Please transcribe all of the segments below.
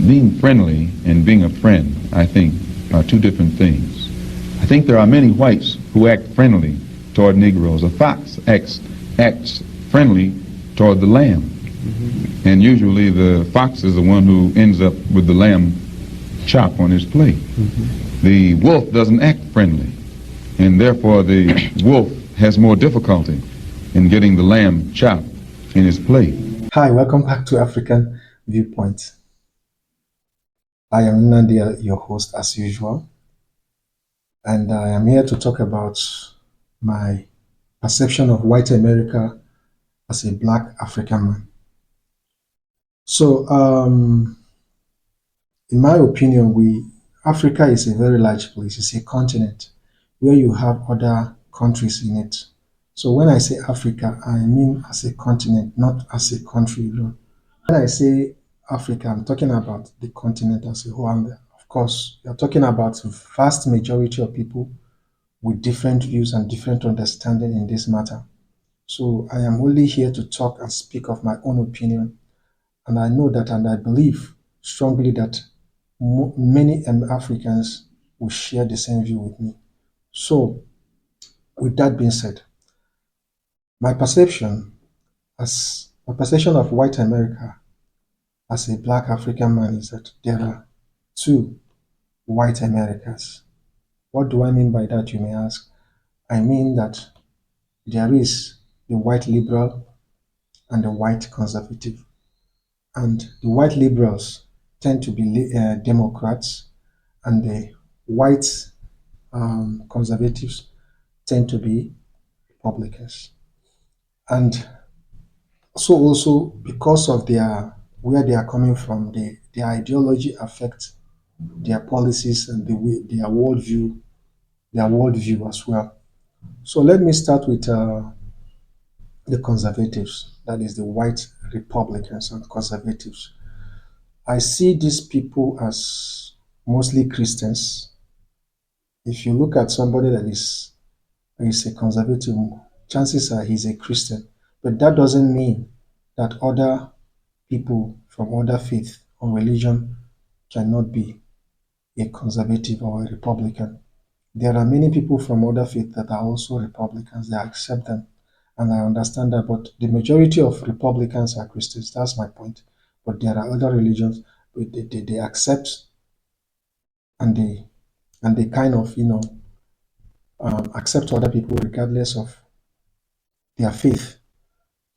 being friendly and being a friend, I think, are two different things. I think there are many whites who act friendly toward Negroes. A fox acts friendly toward the lamb. Mm-hmm. And usually the fox is the one who ends up with the lamb chop on his plate. Mm-hmm. The wolf doesn't act friendly, and therefore the wolf has more difficulty in getting the lamb chop in his plate. Hi, welcome back to African Viewpoint. I am Nnamdi, your host as usual, and I am here to talk about my perception of white America as a black African man. So, in my opinion, Africa is a very large place. It's a continent where you have other countries in it. So when I say Africa, I mean as a continent, not as a country alone. When I say Africa, I'm talking about the continent as a whole. And of course, you're talking about a vast majority of people with different views and different understanding in this matter. So I am only here to talk and speak of my own opinion. And I know that, and I believe strongly that many Africans will share the same view with me. So, with that being said, my perception of white America as a black African man is that there are two white Americas. What do I mean by that, you may ask? I mean that there is the white liberal and the white conservative. And the white liberals tend to be Democrats, and the white conservatives tend to be Republicans. And so also because of where they are coming from, their ideology affects their policies and their worldview as well. So let me start with the conservatives, that is the white Republicans and conservatives. I see these people as mostly Christians. If you look at somebody that is a conservative, chances are he's a Christian. But that doesn't mean that other people from other faith or religion cannot be a conservative or a Republican. There are many people from other faith that are also Republicans. They accept them, and I understand that. But the majority of Republicans are Christians. That's my point. But there are other religions, but they accept, and they kind of accept other people regardless of their faith.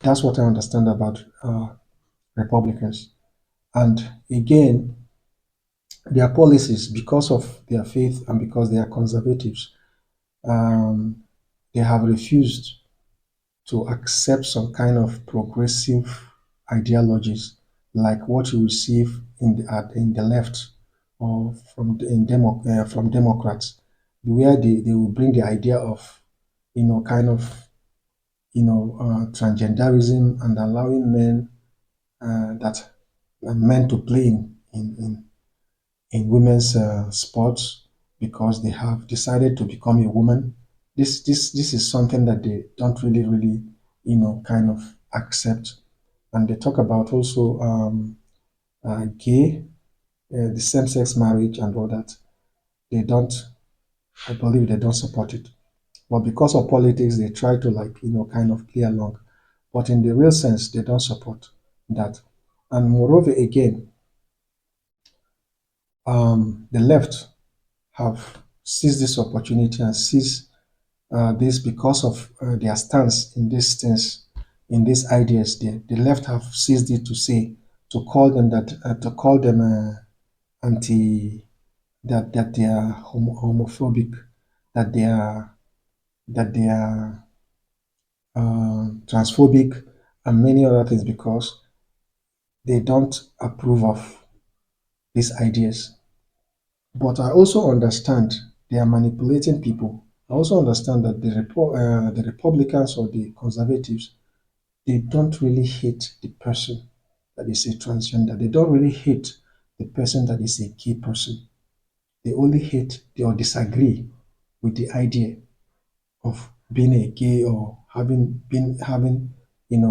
That's what I understand about Republicans. And again, their policies, because of their faith and because they are conservatives, they have refused to accept some kind of progressive ideologies like what you receive in the left or from Democrats, where they will bring the idea of transgenderism and allowing men to play in women's sports because they have decided to become a woman. This is something that they don't really kind of accept, and they talk about also gay, the same-sex marriage and all that. I believe they don't support it, but because of politics, they try to kind of play along. But in the real sense, they don't support that. And moreover, again, the left have seized this opportunity and seized this because of their stance in these things, in these ideas. The left have seized it to call them anti, that they are homophobic, that they are transphobic, and many other things because they don't approve of these ideas. But I also understand they are manipulating people. I also understand that the Republicans or the conservatives, they don't really hate the person that is a transgender. They don't really hate the person that is a gay person. They only hate or disagree with the idea of being a gay or having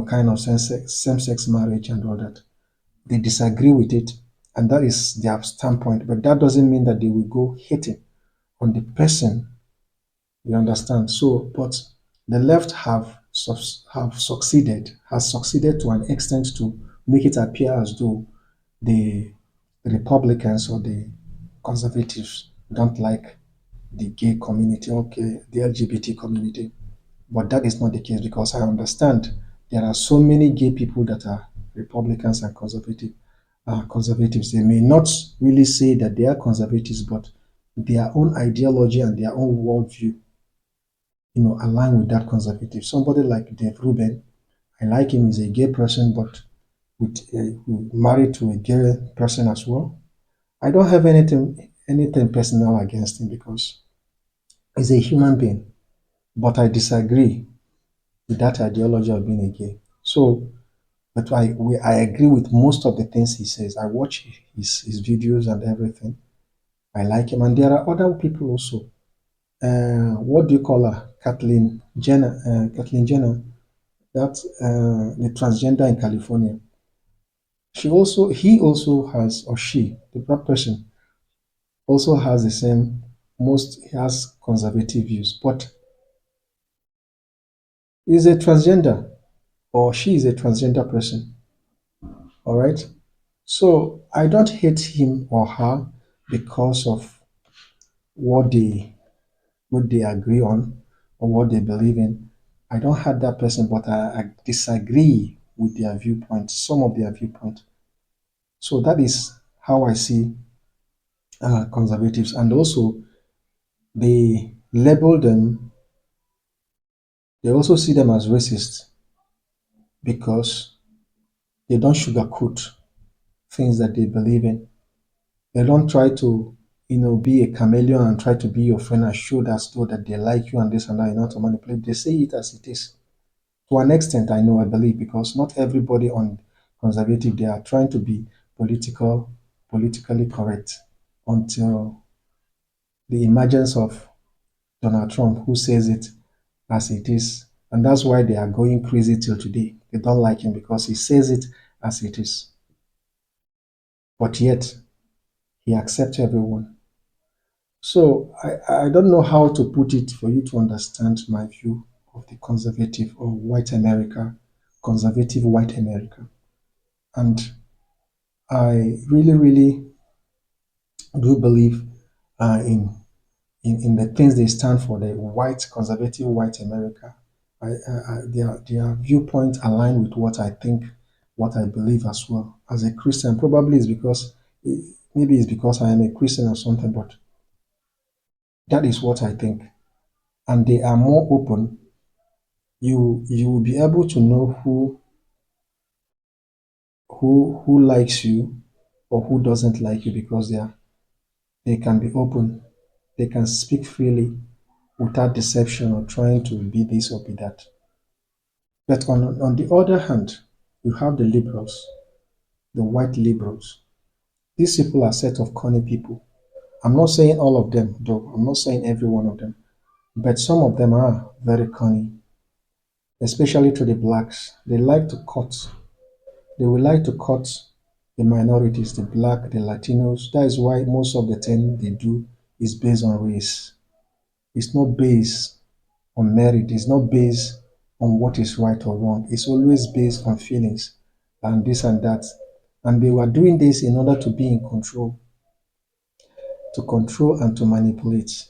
kind of same-sex marriage and all that. They disagree with it, and that is their standpoint. But that doesn't mean that they will go hating on the person. You understand? So, but the left has succeeded to an extent to make it appear as though the Republicans or the conservatives don't like the gay community, okay, the LGBT community. But that is not the case because I understand there are so many gay people that are Republicans and conservatives. They may not really say that they are conservatives, but their own ideology and their own worldview, align with that conservative. Somebody like Dave Rubin, I like him. He's a gay person, but who married to a gay person as well. I don't have anything personal against him because he's a human being. But I disagree with that ideology of being a gay. So, but I agree with most of the things he says. I watch his videos and everything. I like him, and there are other people also. What do you call her? Kathleen Jenner. Kathleen Jenner. That the transgender in California. He also has, or she, that person also has the same. He has conservative views, but is a transgender, or she is a transgender person. All right. So I don't hate him or her because of what they agree on or what they believe in. I don't hate that person, but I disagree with their viewpoint, some of their viewpoint. So that is how I see conservatives, and also they label them. They also see them as racist because they don't sugarcoat things that they believe in. They don't try to, be a chameleon and try to be your friend and show that though that they like you and this and that, to manipulate. They say it as it is. To an extent, I believe, because not everybody on conservative, they are trying to be politically correct until the emergence of Donald Trump, who says it as it is. And that's why they are going crazy till today. They don't like him because he says it as it is. But yet, he accepts everyone. So I don't know how to put it for you to understand my view of the conservative or white America, conservative white America. And I really, really do believe in the things they stand for, the white, conservative white America. Their viewpoint align with what I think, what I believe as well. As a Christian, probably maybe it's because I am a Christian or something, but that is what I think. And they are more open. You will be able to know who likes you or who doesn't like you because they can be open. They can speak freely without deception or trying to be this or be that. But on the other hand, you have the liberals, the white liberals. These people are a set of corny people. I'm not saying all of them, though. I'm not saying every one of them. But some of them are very corny, especially to the blacks. They will like to cut the minorities, the black, the Latinos. That is why most of the thing they do is based on race. It's not based on merit. It's not based on what is right or wrong. It's always based on feelings and this and that. And they were doing this in order to be in control, to control and to manipulate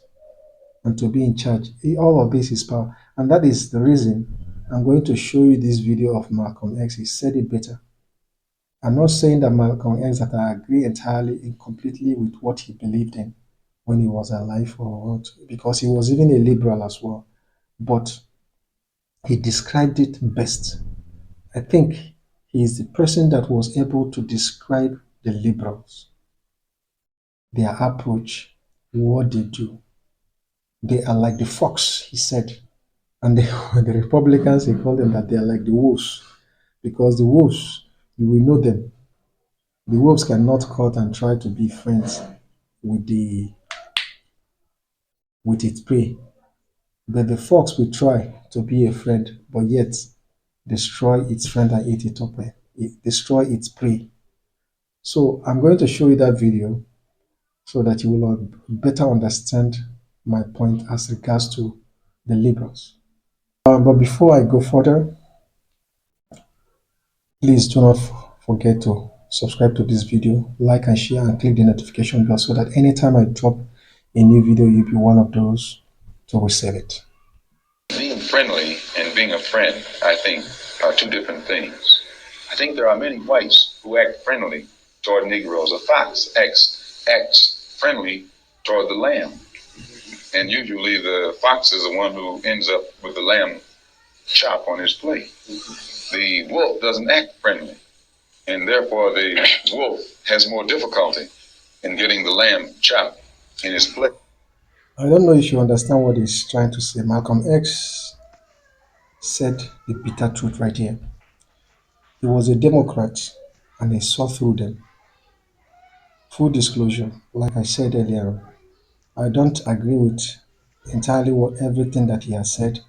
and to be in charge. All of this is power. And that is the reason I'm going to show you this video of Malcolm X. He said it better. I'm not saying that Malcolm X that I agree entirely and completely with what he believed in when he was alive or what, because he was even a liberal as well. But he described it best. I think he is the person that was able to describe the liberals, their approach, what they do. They are like the fox, he said. And the Republicans, he called them that they are like the wolves. Because the wolves, you will know them. The wolves cannot cut and try to be friends with its prey. But the fox will try to be a friend, but yet destroy its friend and eat it up. Destroy its prey. So I'm going to show you that video so that you will better understand my point as regards to the liberals. But before I go further, please do not forget to subscribe to this video, like and share, and click the notification bell so that anytime I drop a new video, you'll be one of those to receive it. Being friendly and being a friend, I think, are two different things. I think there are many whites who act friendly toward Negroes. A fox acts friendly toward the lamb. And usually the fox is the one who ends up with the lamb chop on his plate. The wolf doesn't act friendly, and therefore the wolf has more difficulty in getting the lamb chop in his plate. I don't know if you understand what he's trying to say. Malcolm X said the bitter truth right here. He was a Democrat and he saw through them. Full disclosure, like I said earlier, I don't agree with entirely everything that he has said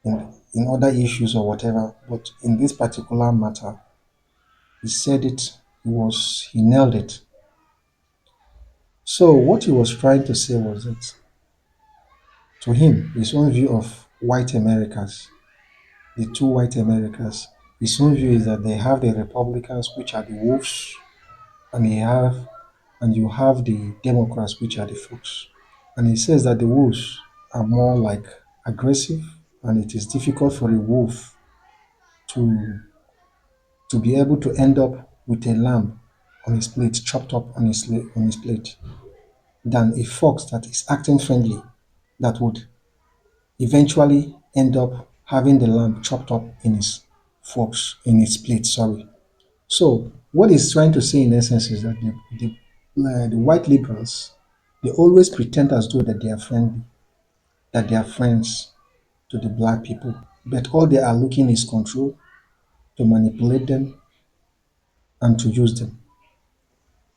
in other issues or whatever, but in this particular matter, he said it, he nailed it. So what he was trying to say was that to him, his own view of white Americas, the two white Americas, his own view is that they have the Republicans, which are the wolves, and you have the Democrats, which are the fox. And he says that the wolves are more like aggressive, and it is difficult for a wolf to be able to end up with a lamb on his plate, chopped up on his plate, than a fox that is acting friendly, that would eventually end up having the lamb chopped up in his plate. Sorry. So what he's trying to say in essence is that the white liberals, they always pretend as though that they are friendly, that they are friends to the black people, but all they are looking is control, to manipulate them and to use them.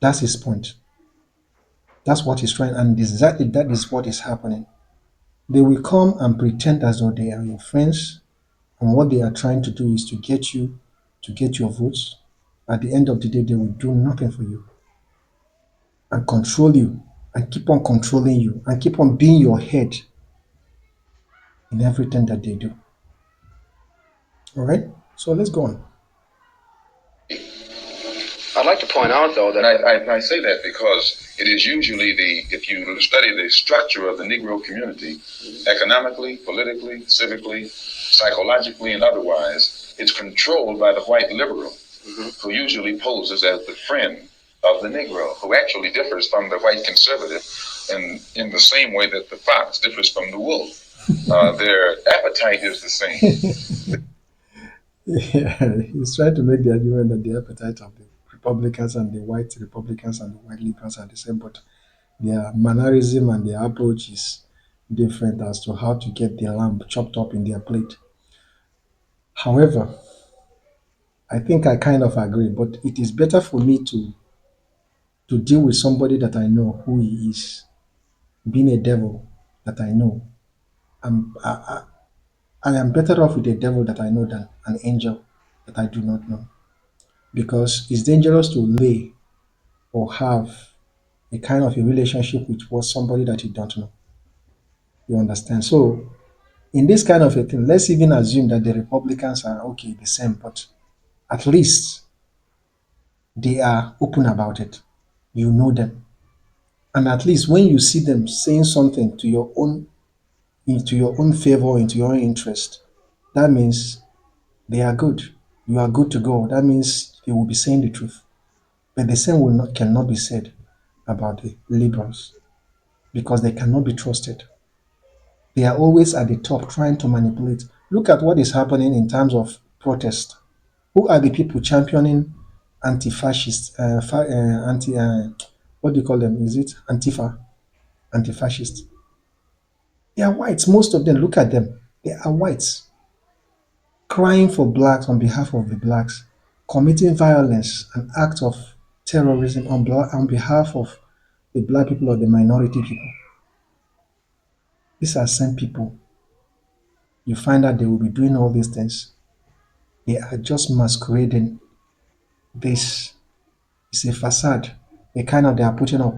That's his point. That's what he's trying, and exactly that is what is happening. They will come and pretend as though they are your friends, and what they are trying to do is to get you to get your votes. At the end of the day, they will do nothing for you and control you and keep on controlling you and keep on being your head in everything that they do. All right? So let's go on. I'd like to point out, though, that I say that because it is usually if you study the structure of the Negro community, economically, politically, civically, psychologically, and otherwise, it's controlled by the white liberal, who usually poses as the friend of the Negro, who actually differs from the white conservative in the same way that the fox differs from the wolf. Their appetite is the same. Yeah, he's trying to make the argument that the appetite of the Republicans and the white Republicans and the white liberals are the same, but their mannerism and their approach is different as to how to get the lamb chopped up in their plate. However, I think I kind of agree, but it is better for me to deal with somebody that I know who he is, being a devil that I know. I am better off with a devil that I know than an angel that I do not know. Because it's dangerous to lay or have a kind of a relationship with somebody that you don't know. You understand? So in this kind of a thing, let's even assume that the Republicans are okay, the same, but at least they are open about it. You know them. And at least when you see them saying something into your own favor, into your own interest, that means they are good. You are good to go. That means they will be saying the truth. But the same cannot be said about the liberals because they cannot be trusted. They are always at the top trying to manipulate. Look at what is happening in terms of protest. Who are the people championing anti-fascist, what do you call them? Is it Antifa? Anti-fascist. They are whites. Most of them, look at them. They are whites. Crying for blacks on behalf of the blacks. Committing violence and acts of terrorism on behalf of the black people or the minority people. These are same people. You find out they will be doing all these things. They are just masquerading this It's a facade, a kind of they are putting up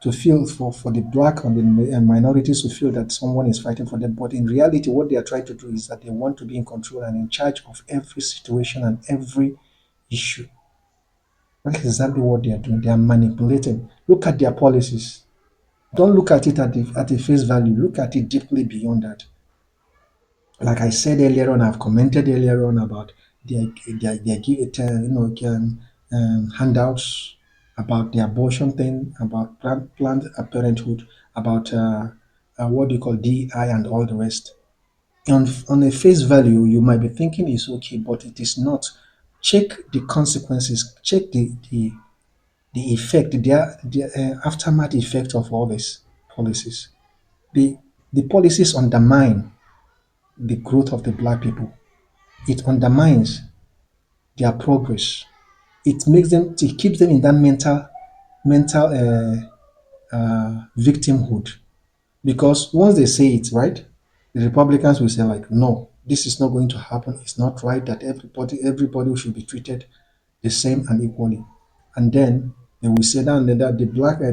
to feel for the black and the minorities to feel that someone is fighting for them. But in reality, what they are trying to do is that they want to be in control and in charge of every situation and every issue. That's exactly what they are doing. They are manipulating. Look at their policies. Don't look at it at the face value. Look at it deeply beyond that. Like I said earlier on, I've commented earlier on about their handouts, about the abortion thing, about Planned Parenthood, about what do you call DI and all the rest. On a face value, you might be thinking it's okay, but it is not. Check the consequences. Check the effect, the aftermath effect of all these policies. The the policies undermine the growth of the black people. It undermines their progress. It keeps them in that mental victimhood. Because once they say it, right, the Republicans will say like, no, this is not going to happen. It's not right that everybody should be treated the same and equally. And then they will say that, and then that the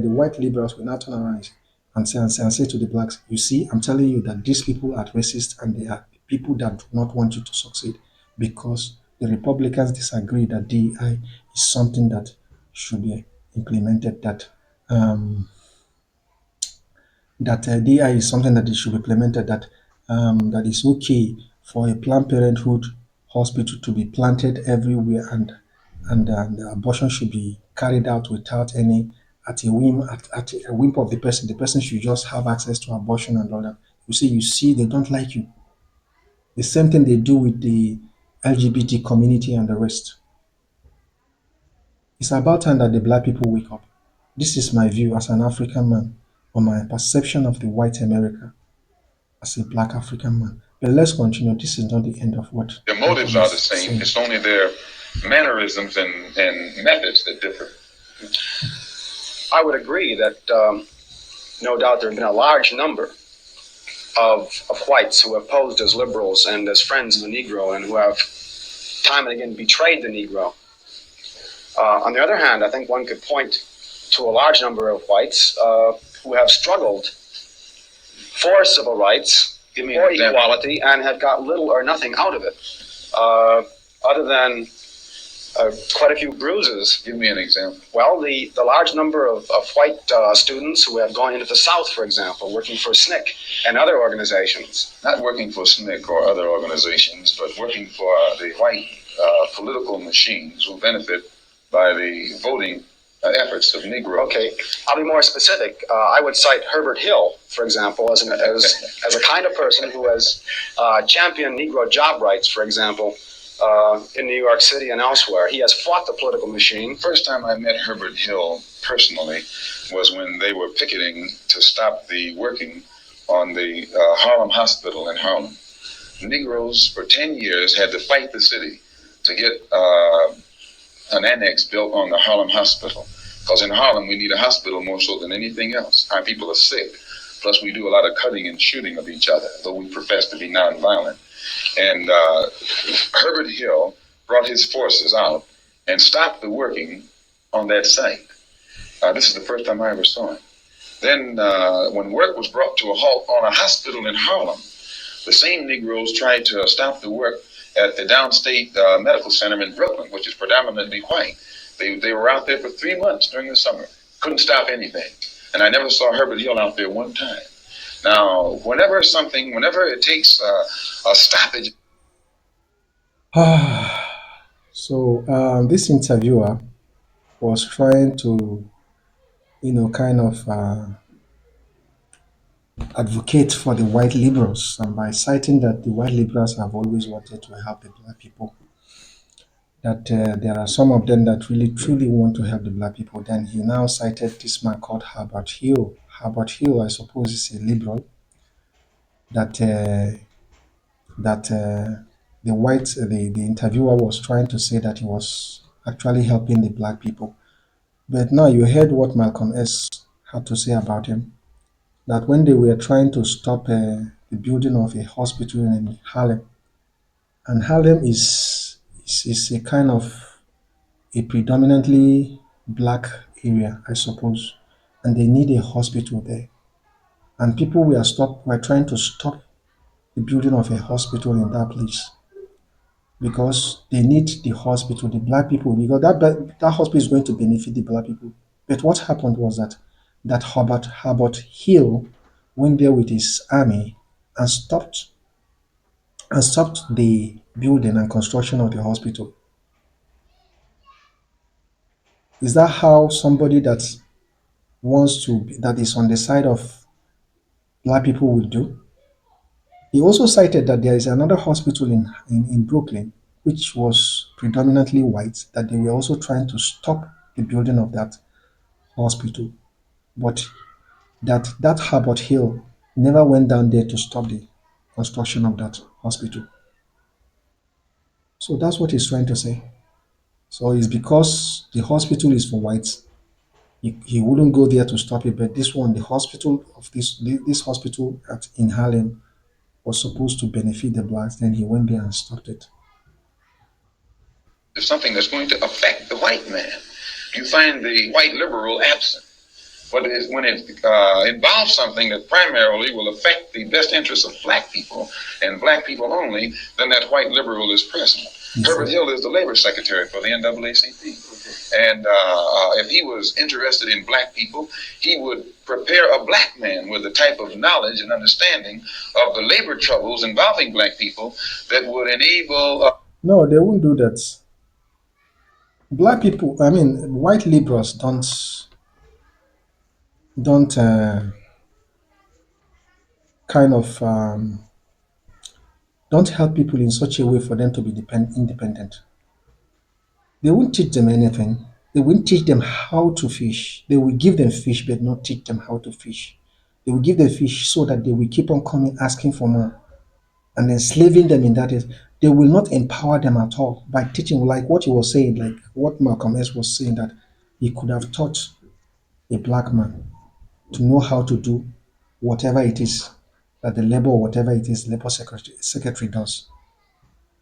white liberals will now turn around and say to the blacks, you see, I'm telling you that these people are racist and they are people that do not want you to succeed because the Republicans disagree that DEI is something that should be implemented. Um, that DI is something that it should be implemented, that is okay for a Planned Parenthood hospital to be planted everywhere, and the abortion should be carried out without any at a whim of the person. The person should just have access to abortion and all that. You see, they don't like you. The same thing they do with the LGBT community and the rest. It's about time that the black people wake up. This is my view as an African man, or my perception of the white America as a black African man. But let's continue. This is not the end of what Their motives are the same. It's only their mannerisms and methods that differ. I would agree that no doubt there have been a large number of whites who have posed as liberals and as friends of the Negro and who have time and again betrayed the Negro. On the other hand, I think one could point to a large number of whites who have struggled for civil rights, for equality, and have got little or nothing out of it, other than quite a few bruises. Give me an example. Well, the large number of white students who have gone into the South, for example, working for SNCC and other organizations. Not working for SNCC or other organizations, but working for the white political machines who benefit by the voting efforts of Negroes. Okay, I'll be more specific. I would cite Herbert Hill, for example, as a kind of person who has championed Negro job rights, for example, in New York City and elsewhere. He has fought the political machine. First time I met Herbert Hill personally was when they were picketing to stop the working on the Harlem Hospital in Harlem. Negroes for 10 years had to fight the city to get an annex built on the Harlem Hospital. Because in Harlem, we need a hospital more so than anything else. Our people are sick. Plus, we do a lot of cutting and shooting of each other, though we profess to be nonviolent. And Herbert Hill brought his forces out and stopped the working on that site. This is the first time I ever saw him. Then when work was brought to a halt on a hospital in Harlem, the same Negroes tried to stop the work at the Downstate Medical Center in Brooklyn, which is predominantly white. They were out there for 3 months during the summer. Couldn't stop anything. And I never saw Herbert Hill out there one time. Now, whenever it takes a stoppage. So this interviewer was trying to, kind of advocate for the white liberals, and by citing that the white liberals have always wanted to help the black people, that there are some of them that really truly want to help the black people. Then he now cited this man called Herbert Hill. Herbert Hill, I suppose, is a liberal that the interviewer was trying to say that he was actually helping the black people. But now you heard what Malcolm X had to say about him, that when they were trying to stop the building of a hospital in Harlem, and Harlem is a kind of a predominantly black area, I suppose, and they need a hospital there. And people were trying to stop the building of a hospital in that place because they need the hospital, the black people, because that hospital is going to benefit the black people. But what happened was that Herbert Hill went there with his army and stopped the building and construction of the hospital. Is that how somebody that is on the side of black people will do? He also cited that there is another hospital in Brooklyn, which was predominantly white, that they were also trying to stop the building of that hospital, but that Herbert Hill never went down there to stop the construction of that hospital. So that's what he's trying to say. So it's because the hospital is for whites, he wouldn't go there to stop it. But this one, the hospital of this hospital in Harlem was supposed to benefit the blacks. Then he went there and stopped it. It's something that's going to affect the white man. You find the white liberal absent. But when it involves something that primarily will affect the best interests of black people and black people only, then that white liberal is present. Herbert Hill is the labor secretary for the NAACP. And if he was interested in black people, he would prepare a black man with the type of knowledge and understanding of the labor troubles involving black people that would enable... No, they won't do that. Black people, I mean, white liberals don't kind of don't help people in such a way for them to be independent. They won't teach them anything. They won't teach them how to fish. They will give them fish, but not teach them how to fish. They will give them fish so that they will keep on coming asking for more and enslaving them in that is. They will not empower them at all by teaching, like what he was saying, like what Malcolm X was saying, that he could have taught a black man to know how to do whatever it is that the labor or whatever it is labor secretary does.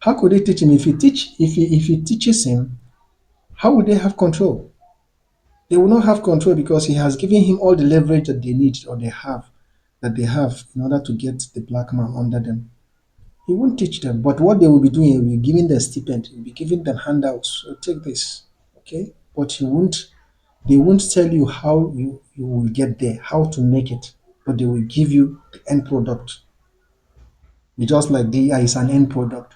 How could he teach him? If he teaches him, how would they have control? They will not have control because he has given him all the leverage that they need or that they have in order to get the black man under them. He won't teach them, but what they will be doing, he will be giving them stipend, he will be giving them handouts. So take this, okay? But they won't tell you how you will get there, how to make it, but they will give you the end product. It's just like DI is an end product.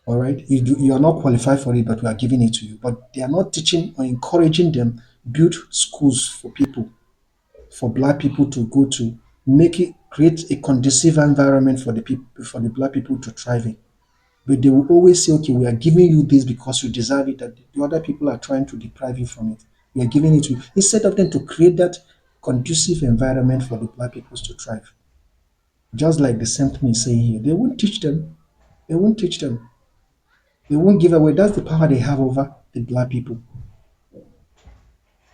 All right, you are not qualified for it, but we are giving it to you. But they are not teaching or encouraging them build schools for people, for black people to go to, create a conducive environment for the people, for the black people to thrive in. But they will always say, okay, we are giving you this because you deserve it, that the other people are trying to deprive you from it. We are giving it to you. Instead of them to create that conducive environment for the black people to thrive. Just like the same thing is saying here. They won't teach them. They won't teach them. They won't give away. That's the power they have over the black people.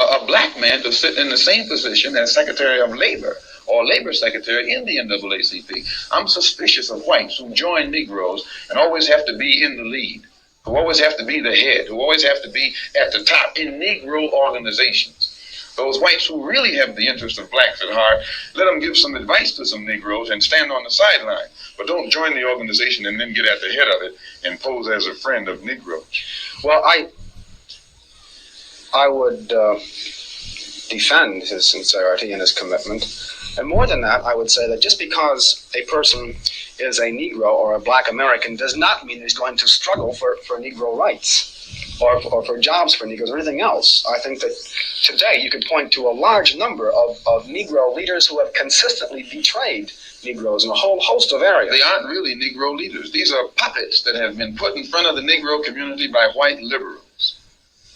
A black man to sit in the same position as Secretary of Labor or Labor Secretary in the NAACP. I'm suspicious of whites who join Negroes and always have to be in the lead, who always have to be the head, who always have to be at the top in Negro organizations. Those whites who really have the interest of blacks at heart, let them give some advice to some Negroes and stand on the sideline. But don't join the organization and then get at the head of it and pose as a friend of Negroes. Well, I would defend his sincerity and his commitment. And more than that, I would say that just because a person is a Negro or a black American does not mean he's going to struggle for Negro rights or for jobs for Negroes or anything else. I think that today you could point to a large number of Negro leaders who have consistently betrayed Negroes in a whole host of areas. They aren't really Negro leaders. These are puppets that have been put in front of the Negro community by white liberals.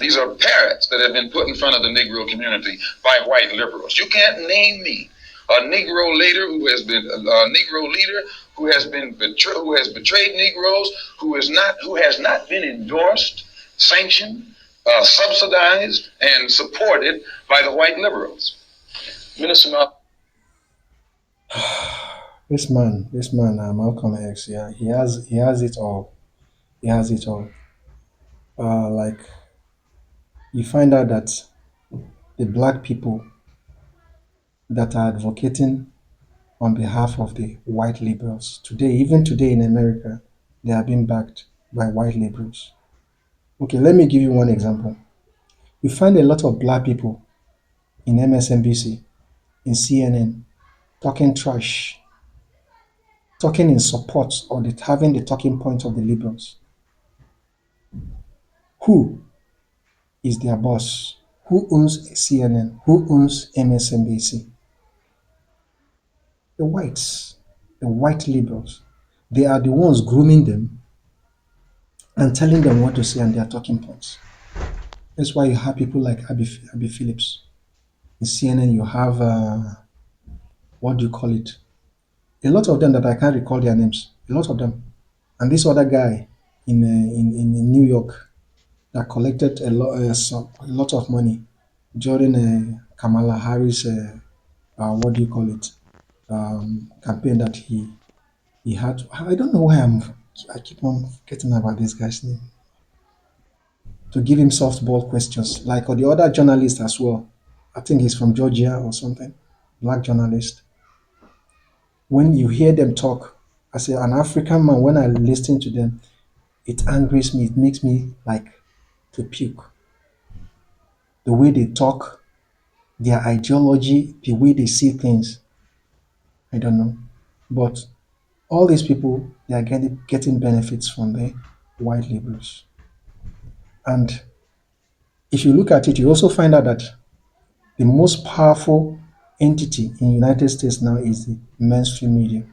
These are parrots that have been put in front of the Negro community by white liberals. You can't name me a Negro leader who has been betrayed Negroes, who has not been endorsed, sanctioned, subsidized, and supported by the white liberals. Minister Malcolm. This man, Malcolm X, yeah, he has it all. He has it all. Like you find out that the black people that are advocating on behalf of the white liberals today, even today in America, they are being backed by white liberals. Okay, let me give you one example. You find a lot of black people in MSNBC, in CNN, talking trash, talking in support or having the talking point of the liberals. Who is their boss? Who owns CNN? Who owns MSNBC? The whites, the white liberals. They are the ones grooming them and telling them what to say and their talking points. That's why you have people like Abby Phillips. In CNN, you have, what do you call it? A lot of them that I can't recall their names. A lot of them. And this other guy in New York that collected a lot of money during Kamala Harris, what do you call it, campaign that he had. I don't know why I keep on forgetting about this guy's name. To give him softball questions, like or the other journalist as well. I think he's from Georgia or something, black journalist. When you hear them talk, as an African man, when I listen to them, it angers me. It makes me like to puke. The way they talk, their ideology, the way they see things, I don't know. But all these people, they are getting benefits from the white liberals. And if you look at it, you also find out that the most powerful entity in the United States now is the mainstream media.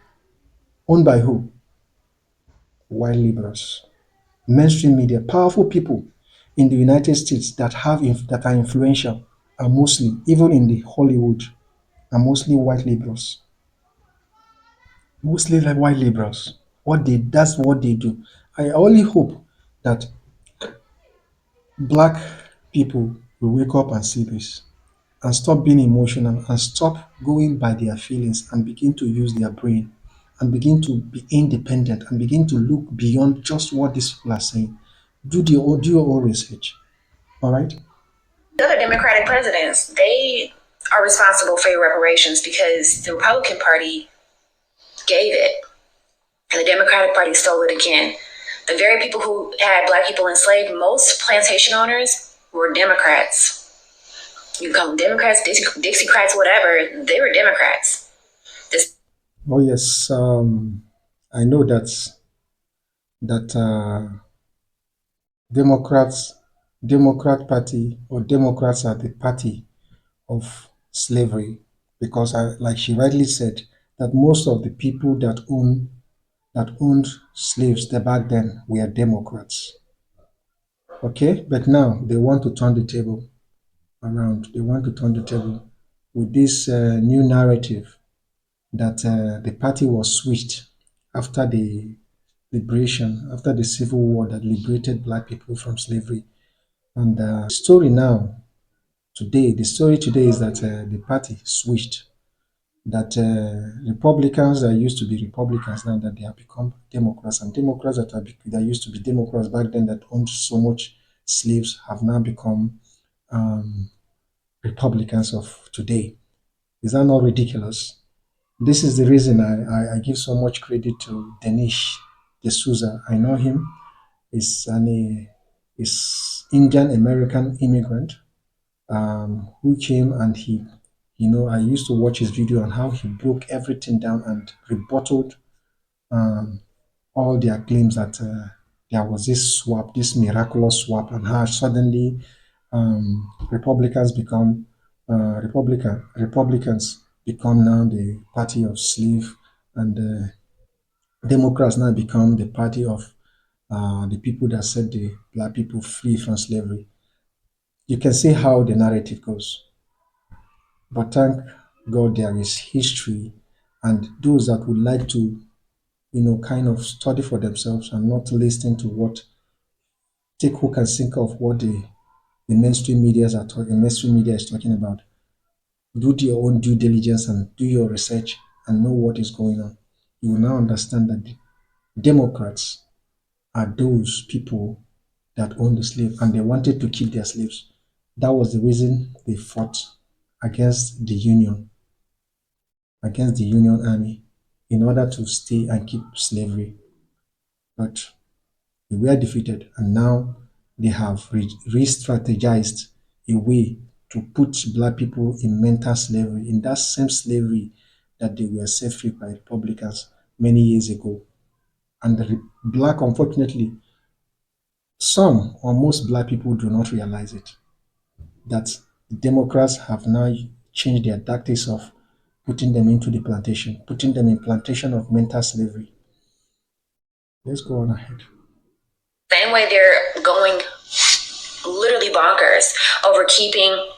Owned by who? White liberals. Mainstream media, powerful people in the United States that that are influential are mostly, even in the Hollywood, are mostly white liberals. Mostly like white liberals. That's what they do. I only hope that black people will wake up and see this and stop being emotional and stop going by their feelings and begin to use their brain and begin to be independent and begin to look beyond just what these people are saying. Do your own research. All right? The other Democratic presidents, they are responsible for your reparations because the Republican Party gave it and the Democratic Party stole it again. The very people who had black people enslaved, most plantation owners were Democrats. You call them Democrats, Dixiecrats, whatever, they were Democrats. Oh yes, I know that Democrat Party or Democrats are the party of slavery because, like she rightly said, that most of the people that owned slaves back then were Democrats. Okay, but now they want to turn the table around. They want to turn the table with this new narrative that the party was switched after the liberation, after the Civil War that liberated black people from slavery. And the story today is that the party switched, that Republicans that used to be Republicans now that they have become Democrats, and Democrats that used to be Democrats back then that owned so much slaves have now become Republicans of today. Is that not ridiculous? This is the reason I give so much credit to Dinesh D'Souza. I know him. He's Indian American immigrant who came and I used to watch his video on how he broke everything down and rebutted all their claims that there was this swap, this miraculous swap, and how suddenly Republicans become now the party of slave, and Democrats now become the party of the people that set the black people free from slavery. You can see how the narrative goes. But thank God there is history, and those that would like to, kind of study for themselves and not listen to take hook and sink of what the mainstream media is talking about. Do your own due diligence and do your research and know what is going on. You will now understand that the Democrats are those people that own the slave and they wanted to keep their slaves. That was the reason they fought against the Union Army, in order to stay and keep slavery. But they were defeated, and now they have re-strategized a way to put black people in mental slavery, in that same slavery that they were set free by Republicans many years ago. And black, unfortunately, some or most black people do not realize it, that the Democrats have now changed their tactics of putting them into the plantation, putting them in plantation of mental slavery. Let's go on ahead. Same way they're going literally bonkers over keeping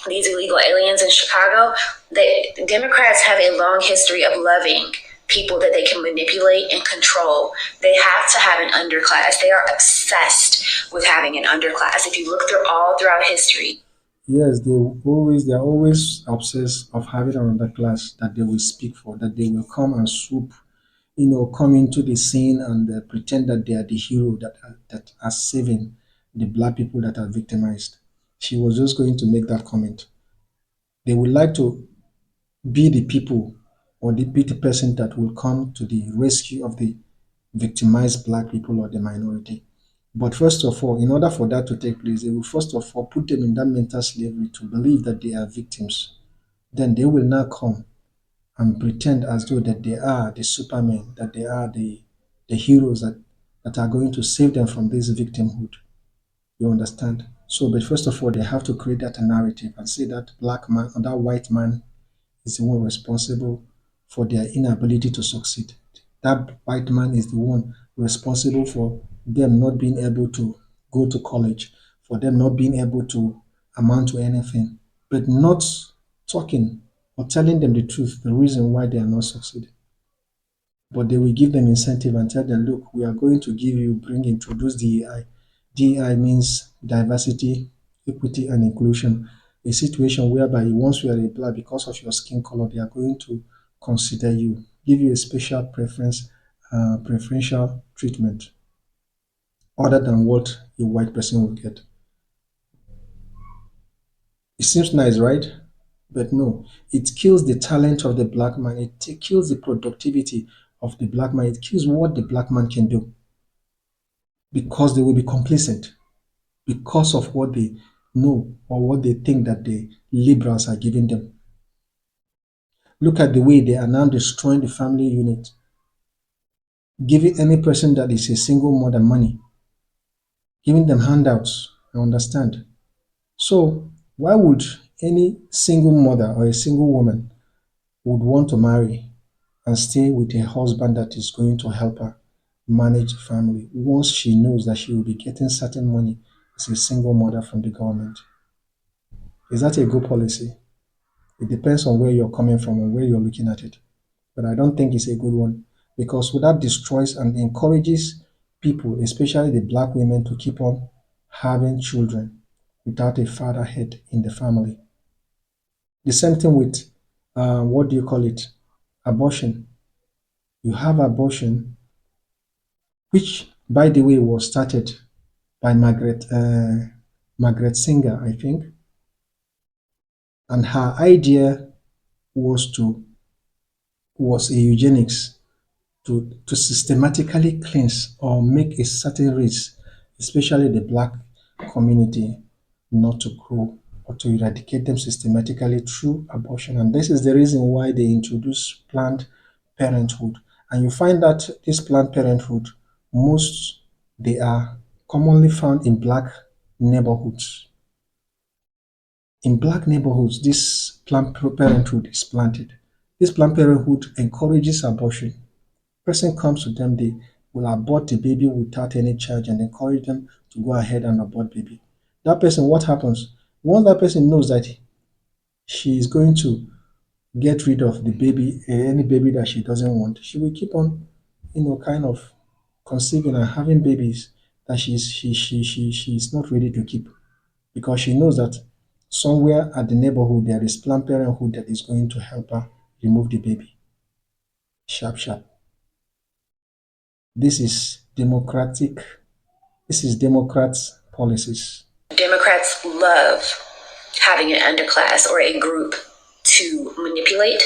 these illegal aliens in Chicago. The Democrats have a long history of loving people that they can manipulate and control. They have to have an underclass. They are obsessed with having an underclass. If you look throughout history. Yes, they are always obsessed of having an underclass that they will speak for, that they will come and swoop, come into the scene and pretend that they are the hero that are saving the black people that are victimized. She was just going to make that comment. They would like to be the people, or be the person that will come to the rescue of the victimized black people or the minority. But first of all, in order for that to take place, they will first of all put them in that mental slavery to believe that they are victims. Then they will now come and pretend as though that they are the supermen, that they are the heroes that are going to save them from this victimhood. You understand? So, but first of all, they have to create that narrative and say that black man or that white man is the one responsible for their inability to succeed. That white man is the one responsible for them not being able to go to college, for them not being able to amount to anything, but not talking or telling them the truth, the reason why they are not succeeding. But they will give them incentive and tell them, look, we are going to introduce DEI. DEI means diversity, equity, and inclusion. A situation whereby once you are a black, because of your skin color, they are going to consider you, give you a special preferential treatment, other than what a white person would get. It seems nice, right? But no, it kills the talent of the black man. It kills the productivity of the black man. It kills what the black man can do, because they will be complacent because of what they know or what they think that the liberals are giving them. Look at the way they are now destroying the family unit, giving any person that is a single mother money, giving them handouts. I understand. So why would any single mother or a single woman would want to marry and stay with a husband that is going to help her manage the family once she knows that she will be getting certain money as a single mother from the government? Is that a good policy? It depends on where you're coming from and where you're looking at it. But I don't think it's a good one, because that destroys and encourages people, especially the black women, to keep on having children without a father head in the family. The same thing with, abortion. You have abortion, which, by the way, was started by Margaret Singer, I think. And her idea was a eugenics, to systematically cleanse or make a certain race, especially the black community, not to grow, or to eradicate them systematically through abortion. And this is the reason why they introduced Planned Parenthood. And you find that this Planned Parenthood, they are commonly found in black neighborhoods. In black neighborhoods, this Planned Parenthood is planted. This Planned Parenthood encourages abortion. Person comes to them, they will abort the baby without any charge and encourage them to go ahead and abort baby. That person, what happens? Once that person knows that she is going to get rid of the baby, any baby that she doesn't want, she will keep on, kind of conceiving and having babies that she is not ready to keep, because she knows that somewhere at the neighborhood there is Planned Parenthood that is going to help her remove the baby. Sharp, sharp. This is Democrats' policies. Democrats love having an underclass or a group to manipulate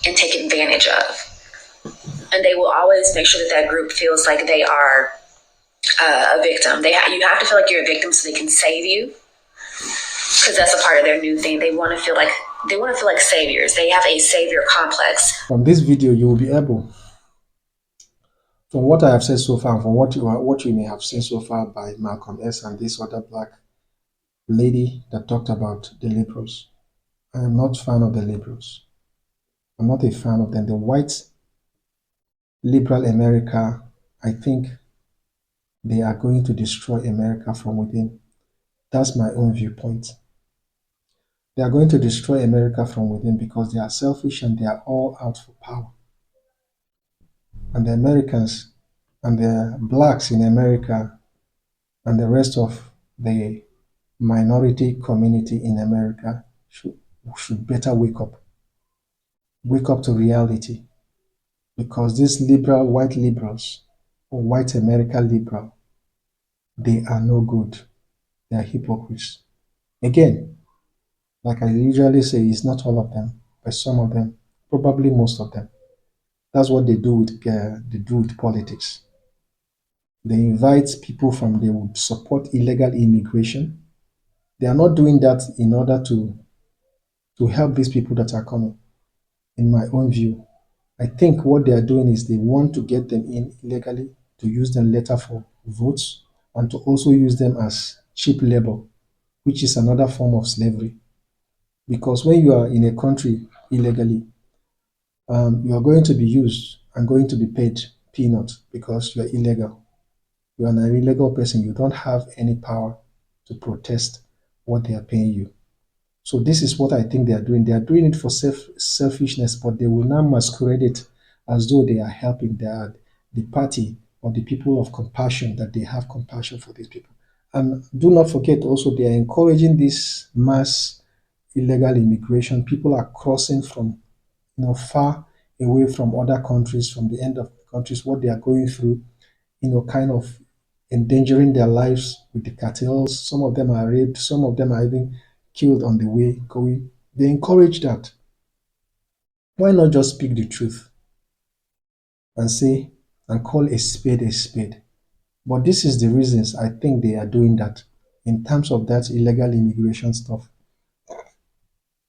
and take advantage of. And they will always make sure that that group feels like they are a victim. You have to feel like you're a victim so they can save you, because that's a part of their new thing. They want to feel like saviors. They have a savior complex. From this video, you will be able, from what I have said so far, and from what you may have seen so far by Malcolm X and this other black lady that talked about the liberals. I am not a fan of the liberals. I'm not a fan of them. The white liberal America, I think they are going to destroy America from within. That's my own viewpoint. They are going to destroy America from within because they are selfish and they are all out for power. And the Americans and the blacks in America and the rest of the minority community in America should better wake up. Wake up to reality. Because these liberal, white liberals, or white America liberal, they are no good. They are hypocrites. Again, like I usually say, it's not all of them, but some of them, probably most of them. That's what they do with politics. They invite people they would support illegal immigration. They are not doing that in order to help these people that are coming. In my own view, I think what they are doing is they want to get them in illegally, to use them later for votes, and to also use them as cheap labor, which is another form of slavery. Because when you are in a country illegally, you are going to be used and going to be paid peanuts because you are illegal. You are an illegal person. You don't have any power to protest what they are paying you. So this is what I think they are doing. They are doing it for selfishness, but they will now masquerade it as though they are helping the party or the people of compassion, that they have compassion for these people. And do not forget also, they are encouraging this mass illegal immigration. People are crossing from far away from other countries, from the end of the countries, what they are going through, kind of endangering their lives with the cartels. Some of them are raped, some of them are even killed on the way going. They encourage that. Why not just speak the truth and say and call a spade a spade? But this is the reasons I think they are doing that. In terms of that illegal immigration stuff,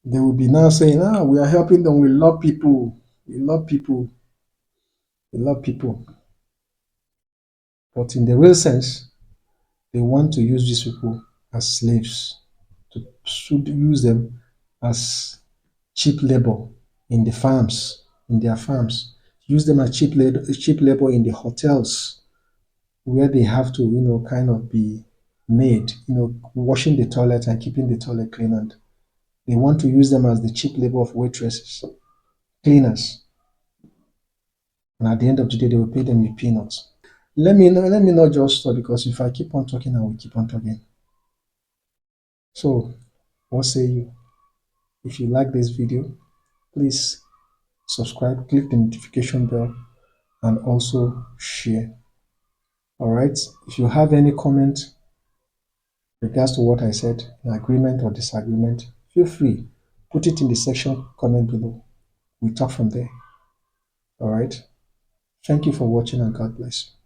they will be now saying, we are helping them, we love people, we love people, we love people. But in the real sense, they want to use these people as slaves, should use them as cheap labor in the farms, in their farms. Use them as cheap labor in the hotels, where they have to, kind of be made, washing the toilet and keeping the toilet clean. And they want to use them as the cheap labor of waitresses, cleaners. And at the end of the day, they will pay them with peanuts. Let me not just stop, because if I keep on talking, I will keep on talking. So, what say you? If you like this video, please subscribe, click the notification bell, and also share. Alright, if you have any comment regards to what I said, in agreement or disagreement, feel free, put it in the section comment below. We talk from there. Alright, thank you for watching, and God bless you.